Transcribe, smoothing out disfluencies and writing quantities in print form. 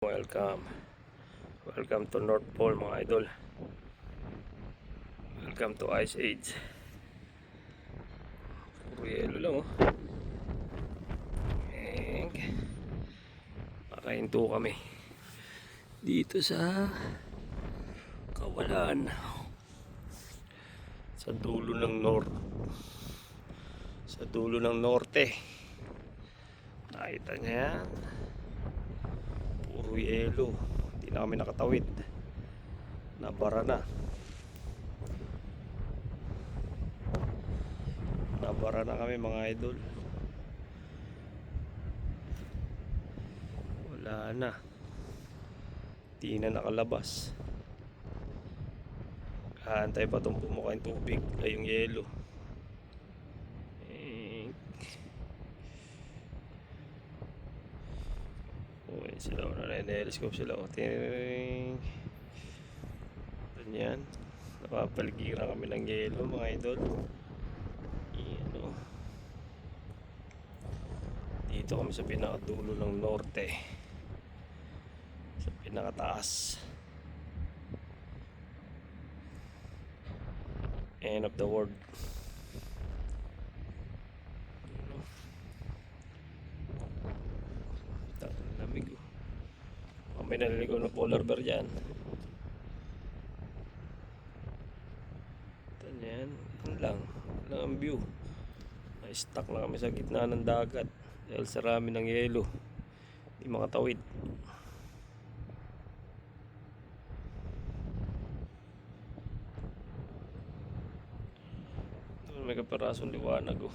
Welcome to North Pole mga idol. Welcome to Ice Age. Puro yelo lang oh. Makahinto kami dito sa Kawalan, sa dulo ng norte. Nakita niya yan, puro yelo. Hindi na kami nakatawid, nabara na kami mga idol. Wala na, di na nakalabas. Kaantay pa itong pumuka yung tubig ay yung yelo. Uy, sila na-telescope sila. Ganyan, napapaligiran kami ng yelo mga idol. Dito kami sa pinakadulo ng norte, sa pinakataas, end of the world. Lamig oh. May naliligaw na polar bear dyan. Yan lang ang view. Na-stuck na kami sa gitna ng dagat dahil sa rami ng yelo, hindi makatawid. May kaparasong liwanag oh.